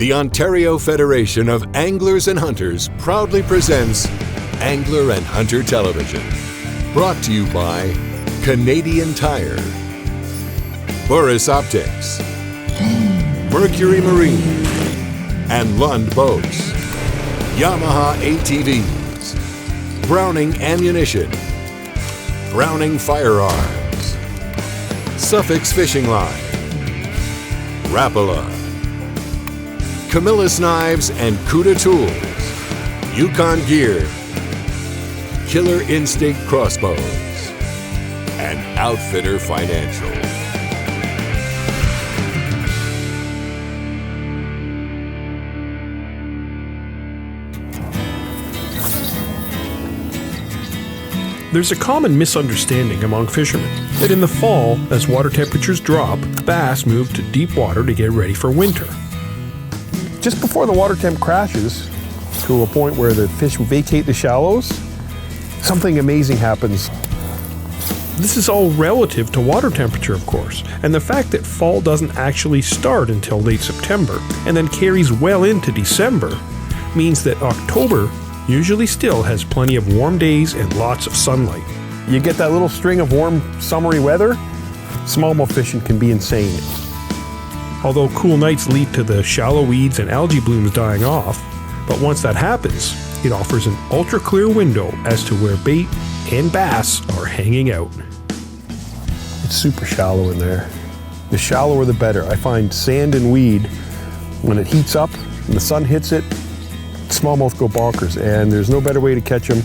The Ontario Federation of Anglers and Hunters proudly presents Angler and Hunter Television. Brought to you by Canadian Tire, Boris Optics, Mercury Marine, and Lund Boats, Yamaha ATVs, Browning Ammunition, Browning Firearms, Suffix Fishing Line, Rapala, Camillus Knives and Cuda Tools, Yukon Gear, Killer Instinct Crossbows, and Outfitter Financial. There's a common misunderstanding among fishermen that in the fall, as water temperatures drop, bass move to deep water to get ready for winter. Just before the water temp crashes to a point where the fish vacate the shallows, something amazing happens. This is all relative to water temperature, of course, and the fact that fall doesn't actually start until late September and then carries well into December means that October usually still has plenty of warm days and lots of sunlight. You get that little string of warm, summery weather, smallmouth fishing can be insane. Although cool nights lead to the shallow weeds and algae blooms dying off, but once that happens, it offers an ultra-clear window as to where bait and bass are hanging out. It's super shallow in there. The shallower the better. I find sand and weed, when it heats up and the sun hits it, smallmouth go bonkers, and there's no better way to catch them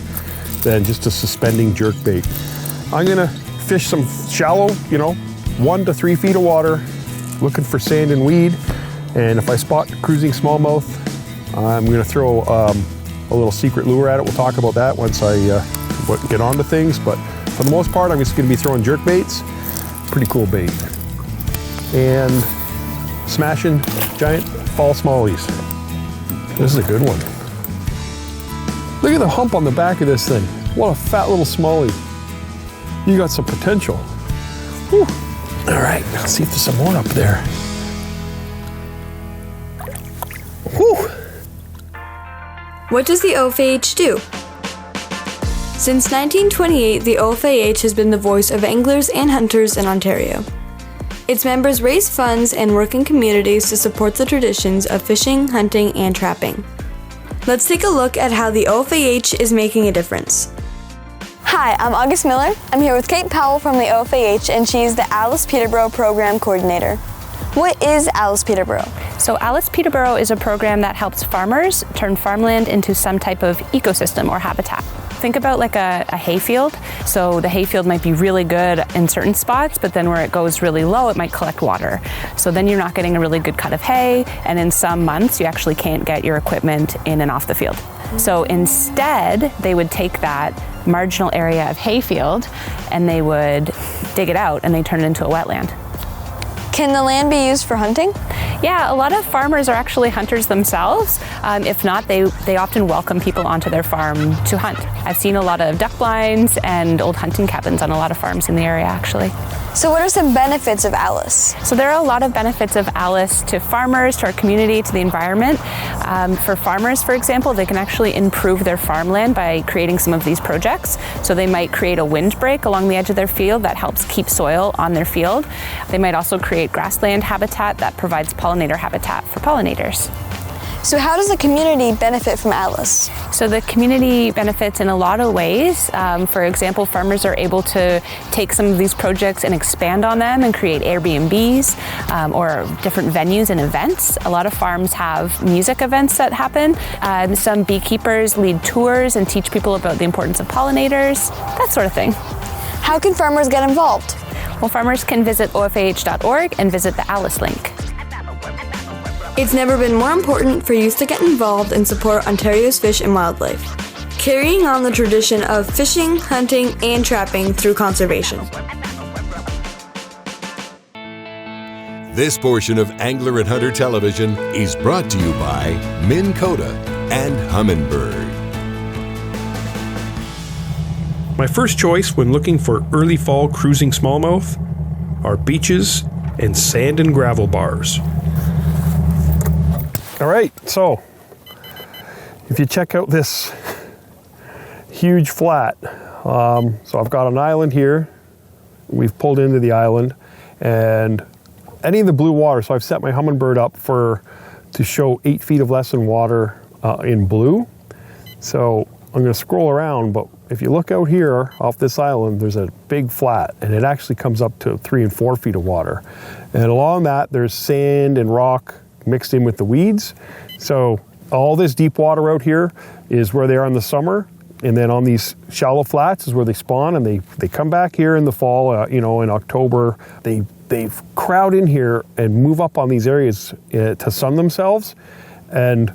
than just a suspending jerk bait. I'm gonna fish some shallow, 1 to 3 feet of water, looking for sand and weed, and if I spot cruising smallmouth, I'm gonna throw a little secret lure at it. We'll talk about that once I get onto things, but for the most part, I'm just gonna be throwing jerk baits. Pretty cool bait. And smashing giant fall smallies. This is a good one. Look at the hump on the back of this thing. What a fat little smallie. You got some potential. Whew. All right, let's see if there's some more up there. Whew. What does the OFAH do? Since 1928, the OFAH has been the voice of anglers and hunters in Ontario. Its members raise funds and work in communities to support the traditions of fishing, hunting, and trapping. Let's take a look at how the OFAH is making a difference. Hi, I'm August Miller. I'm here with Kate Powell from the OFAH, and she's the Alice Peterborough Program Coordinator. What is Alice Peterborough? So Alice Peterborough is a program that helps farmers turn farmland into some type of ecosystem or habitat. Think about like a hayfield. So the hayfield might be really good in certain spots, but then where it goes really low, it might collect water. So then you're not getting a really good cut of hay, and in some months you actually can't get your equipment in and off the field. So instead, they would take that marginal area of hayfield and they would dig it out and they turn it into a wetland. Can the land be used for hunting? Yeah, a lot of farmers are actually hunters themselves. If not, they often welcome people onto their farm to hunt. I've seen a lot of duck blinds and old hunting cabins on a lot of farms in the area, actually. So what are some benefits of Alice? So there are a lot of benefits of Alice to farmers, to our community, to the environment. For farmers, for example, they can actually improve their farmland by creating some of these projects. So they might create a windbreak along the edge of their field that helps keep soil on their field. They might also create grassland habitat that provides pollinator habitat for pollinators. So how does the community benefit from Alice? So the community benefits in a lot of ways. For example, farmers are able to take some of these projects and expand on them and create Airbnbs or different venues and events. A lot of farms have music events that happen. Some beekeepers lead tours and teach people about the importance of pollinators, that sort of thing. How can farmers get involved? Well, farmers can visit ofah.org and visit the Alice link. It's never been more important for youth to get involved and support Ontario's fish and wildlife, carrying on the tradition of fishing, hunting, and trapping through conservation. This portion of Angler and Hunter Television is brought to you by Minn Kota and Humminbird. My first choice when looking for early fall cruising smallmouth are beaches and sand and gravel bars. All right, so if you check out this huge flat, so I've got an island here. We've pulled into the island, and any of the blue water, so I've set my Humminbird up to show 8 feet of lesson water in blue. So I'm going to scroll around, but if you look out here off this island, there's a big flat, and it actually comes up to 3 and 4 feet of water. And along that, there's sand and rock mixed in with the weeds. So all this deep water out here is where they are in the summer, and then on these shallow flats is where they spawn, and they come back here in the fall, in October. They crowd in here and move up on these areas to sun themselves, and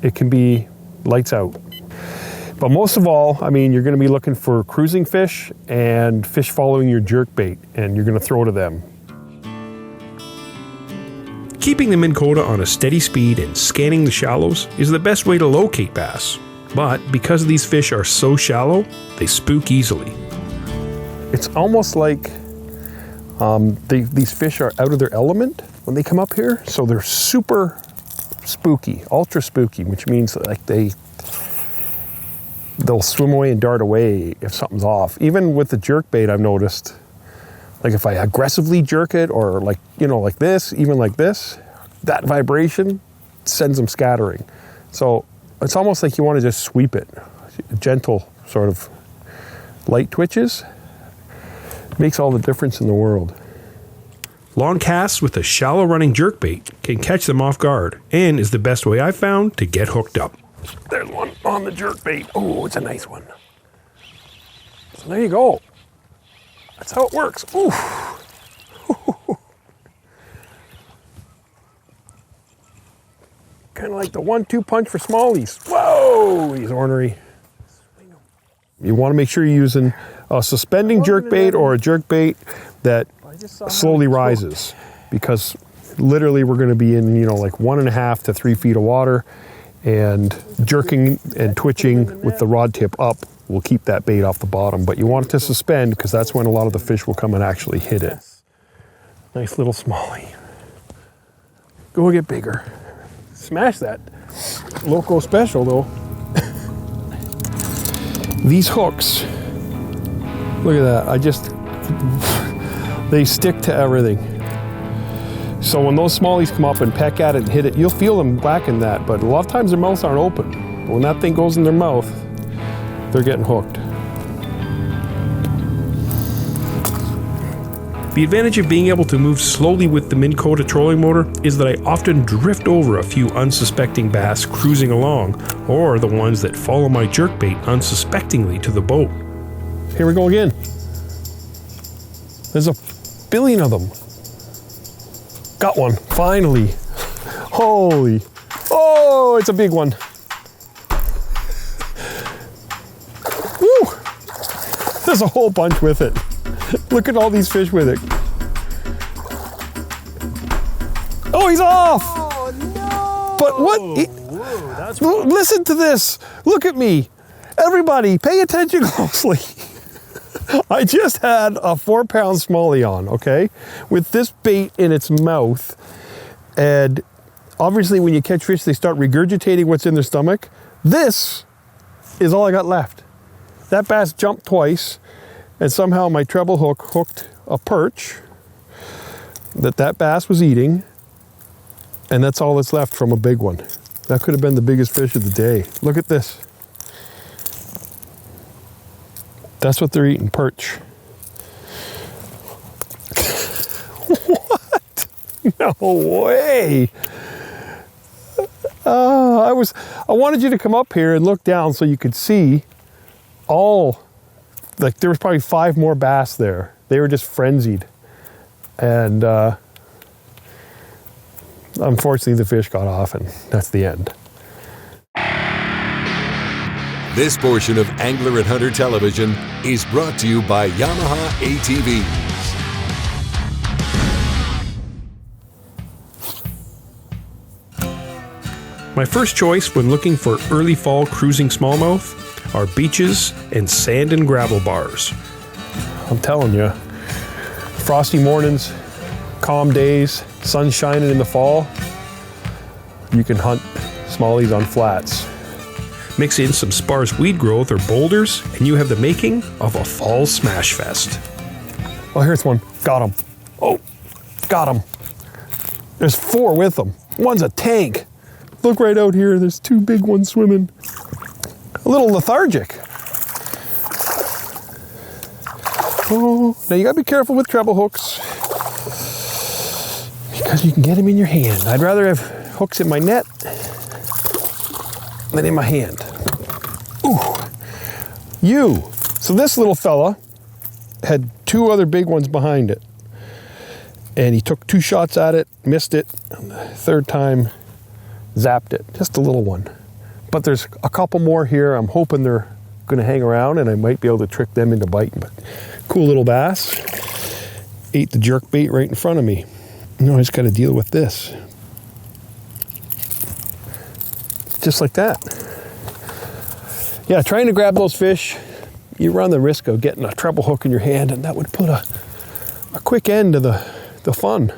it can be lights out. But most of all, I mean, you're going to be looking for cruising fish and fish following your jerkbait, and you're going to throw to them. Keeping the Minn Kota on a steady speed and scanning the shallows is the best way to locate bass. But because these fish are so shallow, they spook easily. It's almost like these fish are out of their element when they come up here, so they're super spooky, ultra spooky, which means like they'll swim away and dart away if something's off. Even with the jerkbait, I've noticed, like if I aggressively jerk it, or like this, even like this, that vibration sends them scattering. So it's almost like you want to just sweep it. Gentle sort of light twitches makes all the difference in the world. Long casts with a shallow running jerkbait can catch them off guard and is the best way I've found to get hooked up. There's one on the jerkbait. Oh, it's a nice one. So there you go. That's how it works. Ooh. Kind of like the 1-2 punch for Smallies. Whoa, he's ornery. You want to make sure you're using a suspending jerkbait or a jerkbait that slowly rises, because literally we're going to be in, like 1.5 to 3 feet of water, and jerking and twitching with the rod tip up will keep that bait off the bottom. But you want it to suspend, because that's when a lot of the fish will come and actually hit it. Nice little smallie. Go get bigger. Smash that. Loco special though. These hooks, look at that. They stick to everything. So when those smallies come up and peck at it and hit it, you'll feel them whacking that, but a lot of times their mouths aren't open. When that thing goes in their mouth, they're getting hooked. The advantage of being able to move slowly with the Minn Kota trolling motor is that I often drift over a few unsuspecting bass cruising along, or the ones that follow my jerkbait unsuspectingly to the boat. Here we go again. There's a billion of them. Got one, finally. Holy, oh, it's a big one. Woo! There's a whole bunch with it. Look at all these fish with it. Oh, he's off! Oh, no! But what? Whoa, listen to this. Look at me. Everybody, pay attention closely. I just had a 4-pound smallie on, okay, with this bait in its mouth. And obviously when you catch fish, they start regurgitating what's in their stomach. This is all I got left. That bass jumped twice, and somehow my treble hook hooked a perch that bass was eating, and that's all that's left from a big one. That could have been the biggest fish of the day. Look at this. That's what they're eating, perch. What? No way. I wanted you to come up here and look down so you could see all, like there was probably 5 more bass there. They were just frenzied. And unfortunately the fish got off, and that's the end. This portion of Angler and Hunter Television is brought to you by Yamaha ATVs. My first choice when looking for early fall cruising smallmouth are beaches and sand and gravel bars. I'm telling you, frosty mornings, calm days, sun shining in the fall, you can hunt smallies on flats. Mix in some sparse weed growth or boulders, and you have the making of a fall smash fest. Oh, here's one. Got him. Oh, got him. There's 4 with them. One's a tank. Look right out here. There's 2 big ones swimming. A little lethargic. Oh, now you gotta be careful with treble hooks because you can get them in your hand. I'd rather have hooks in my net than in my hand. Ooh. So this little fella had 2 other big ones behind it. And he took 2 shots at it, missed it, and the 3rd time zapped it. Just a little one. But there's a couple more here. I'm hoping they're gonna hang around and I might be able to trick them into biting. But cool little bass. Ate the jerk bait right in front of me. Now I just gotta deal with this. Just like that. Yeah, trying to grab those fish, you run the risk of getting a treble hook in your hand, and that would put a quick end to the fun.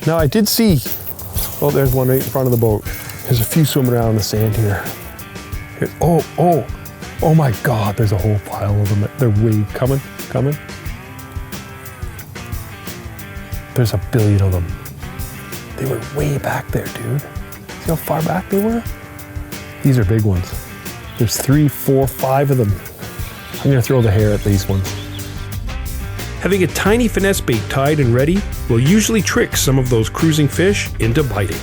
Now I did see, oh, there's one right in front of the boat. There's a few swimming around in the sand here. Oh my God, there's a whole pile of them. They're way coming. There's a billion of them. They were way back there, dude. See how far back they were? These are big ones. There's 3, 4, 5 of them. I'm gonna throw the hair at these ones. Having a tiny finesse bait tied and ready will usually trick some of those cruising fish into biting.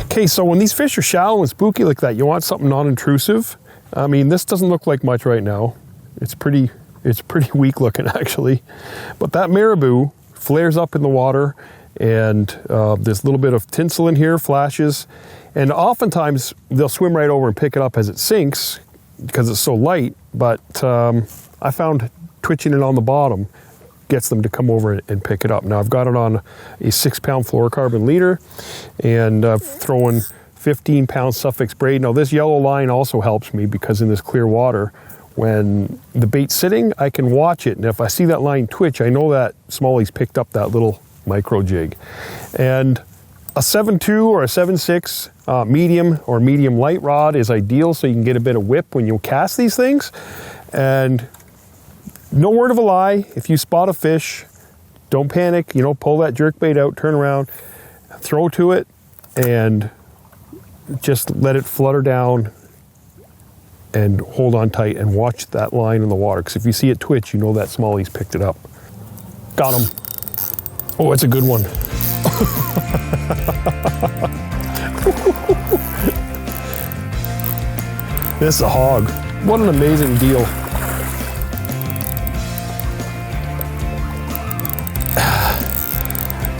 Okay, so when these fish are shallow and spooky like that, you want something non-intrusive. I mean, this doesn't look like much right now. It's pretty weak looking actually. But that marabou flares up in the water, and there's a little bit of tinsel in here, flashes, and oftentimes they'll swim right over and pick it up as it sinks because it's so light. But I found twitching it on the bottom gets them to come over and pick it up. Now I've got it on a 6-pound fluorocarbon leader, and I've thrown 15-pound Suffolk braid. Now this yellow line also helps me because in this clear water, when the bait's sitting, I can watch it, and if I see that line twitch, I know that Smallies picked up that little micro jig. And a 7.2 or a 7.6 medium or medium light rod is ideal, so you can get a bit of whip when you cast these things. And no word of a lie, if you spot a fish, don't panic, pull that jerk bait out, turn around, throw to it, and just let it flutter down and hold on tight and watch that line in the water, because if you see it twitch, you know that Smallies picked it up. Got him. Oh, it's a good one. This is a hog. What an amazing deal.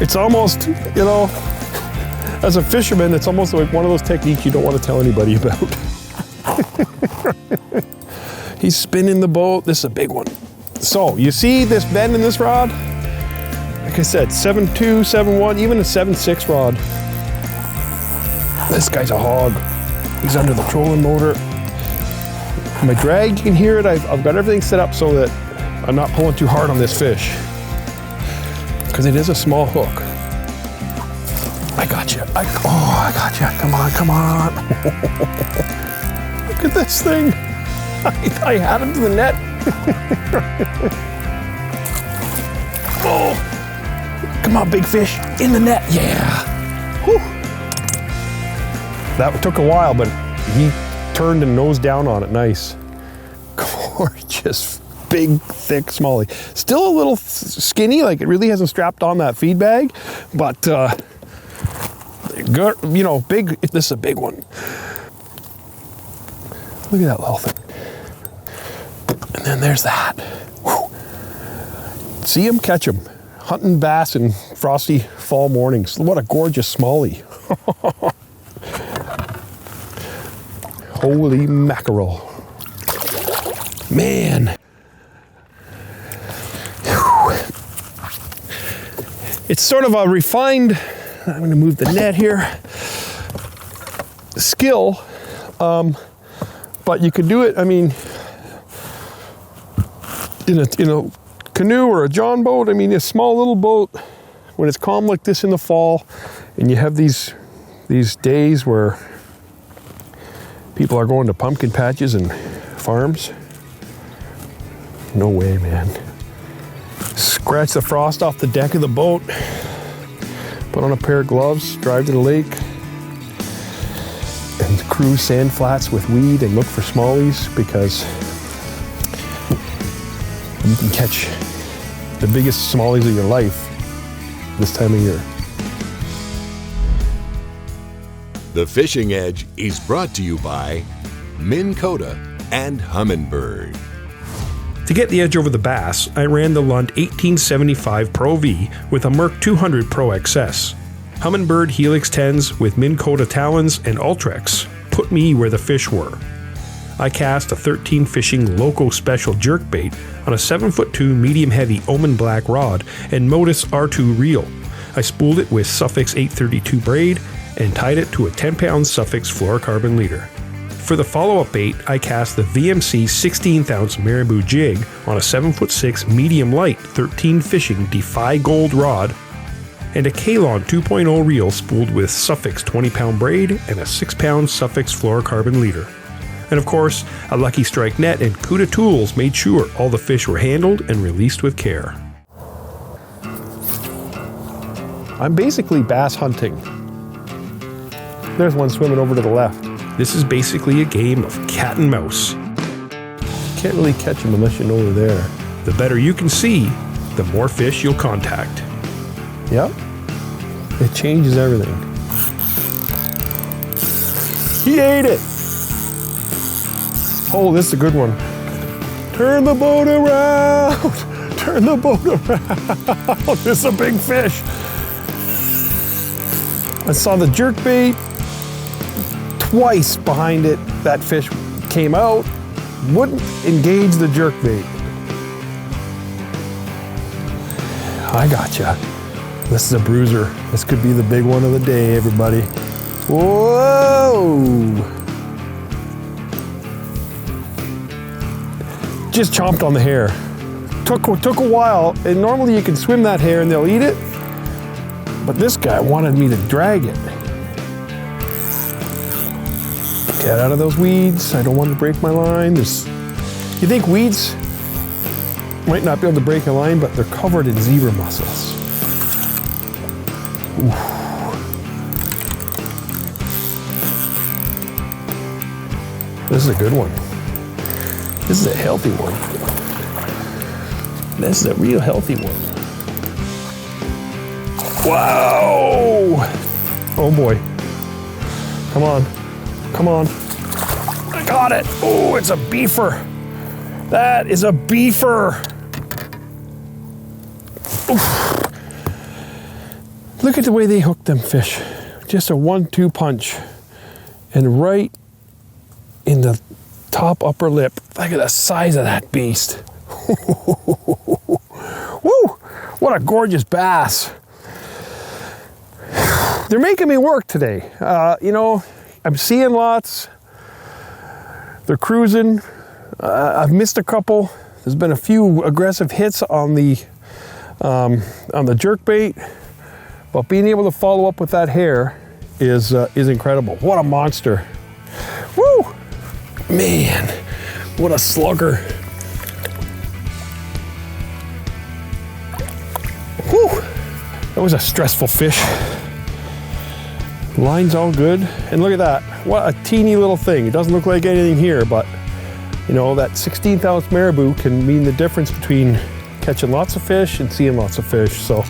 It's almost, as a fisherman, it's almost like one of those techniques you don't want to tell anybody about. He's spinning the boat. This is a big one. So you see this bend in this rod? Like I said, 7.2, 7.1, even a 7.6 rod. This guy's a hog. He's under the trolling motor. My drag, you can hear it. I've got everything set up so that I'm not pulling too hard on this fish, because it is a small hook. I got you. I got you. Come on. Look at this thing. I had him to the net. Oh, come on, big fish. In the net. Yeah. Whew. That took a while, but he turned and nosed down on it. Nice. Gorgeous, big, thick Smallie. Still a little skinny, like it really hasn't strapped on that feed bag, but big. This is a big one. Look at that little thing. And then there's that. Whew. See him, catch him. Hunting bass in frosty fall mornings. What a gorgeous Smallie. Holy mackerel. Man. Whew. It's sort of a refined, I'm going to move the net here, skill. But you could do it, I mean, in a canoe or a john boat. I mean, a small little boat, when it's calm like this in the fall, and you have these days where people are going to pumpkin patches and farms, no way, man. Scratch the frost off the deck of the boat, put on a pair of gloves, drive to the lake, and cruise sand flats with weed and look for smallies, because you can catch the biggest smallies of your life this time of year. The Fishing Edge is brought to you by Minn Kota and Humminbird. To get the edge over the bass, I ran the Lund 1875 Pro V with a Merc 200 Pro XS. Humminbird Helix 10s with Minn Kota talons and Ultrex put me where the fish were. I cast a 13 fishing Loco Special jerkbait on a 7'2" medium-heavy Omen Black rod and Modus R2 reel. I spooled it with Suffix 832 braid and tied it to a 10-pound Suffix fluorocarbon leader. For the follow-up bait, I cast the VMC 16th ounce Marabou jig on a 7'6" medium-light 13 fishing Defy Gold rod and a Kalon 2.0 reel spooled with Suffix 20-pound braid and a 6-pound Suffix fluorocarbon leader. And of course, a Lucky Strike net and Cuda tools made sure all the fish were handled and released with care. I'm basically bass hunting. There's one swimming over to the left. This is basically a game of cat and mouse. Can't really catch them unless you know they're there. The better you can see, the more fish you'll contact. Yep. It changes everything. He ate it! Oh, this is a good one. Turn the boat around! Turn the boat around! This is a big fish. I saw the jerkbait. Twice behind it, that fish came out, wouldn't engage the jerkbait. I gotcha. This is a bruiser. This could be the big one of the day, everybody. Whoa! Just chomped on the hair. Took a while, and normally you can swim that hair and they'll eat it, but this guy wanted me to drag it. Get out of those weeds. I don't want to break my line. You think weeds might not be able to break a line, but they're covered in zebra mussels. Oof. This is a good one. This is a healthy one. This is a real healthy one. Wow! Oh boy. Come on. Come on. I got it. Oh, it's a beefer. That is a beefer. Oof. Look at the way they hook them fish. Just a 1-2 punch. And right in the top upper lip. Look at the size of that beast. Woo! What a gorgeous bass. They're making me work today. I'm seeing lots. They're cruising. I've missed a couple. There's been a few aggressive hits on the jerkbait, but being able to follow up with that hair is incredible. What a monster! Woo! Man, what a slugger! Woo! That was a stressful fish. Line's all good, and look at that. What a teeny little thing. It doesn't look like anything here, but that 16th ounce marabou can mean the difference between catching lots of fish and seeing lots of fish. So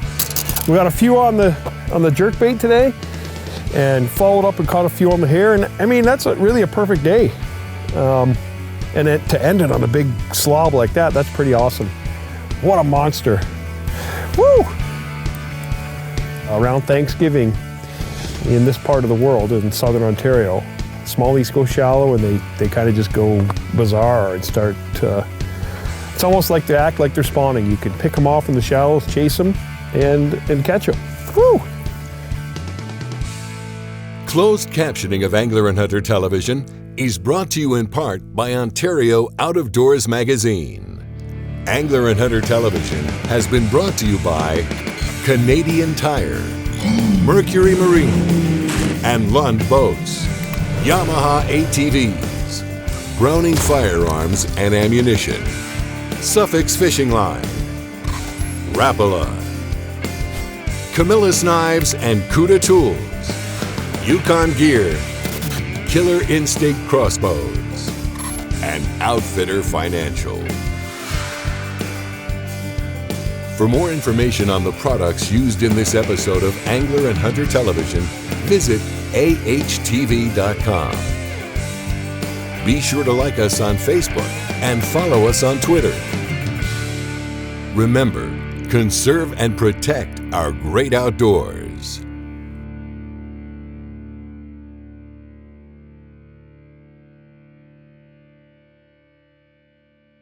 we got a few on the jerkbait today, and followed up and caught a few on the hair, and I mean that's really a perfect day. And to end it on a big slob like that, that's pretty awesome. What a monster. Woo! Around Thanksgiving, in this part of the world, in southern Ontario, smallies go shallow and they kind of just go bizarre and start it's almost like they act like they're spawning. You can pick them off in the shallows, chase them, and catch them. Woo! Closed captioning of Angler and Hunter Television is brought to you in part by Ontario Out of Doors Magazine. Angler and Hunter Television has been brought to you by Canadian Tire, Mercury Marine, and Lund Boats, Yamaha ATVs, Browning Firearms and Ammunition, Suffix Fishing Line, Rapala, Camillus Knives and Cuda Tools, Yukon Gear, Killer Instinct Crossbows, and Outfitter Financial. For more information on the products used in this episode of Angler and Hunter Television, visit AHTV.com. Be sure to like us on Facebook and follow us on Twitter. Remember, conserve and protect our great outdoors.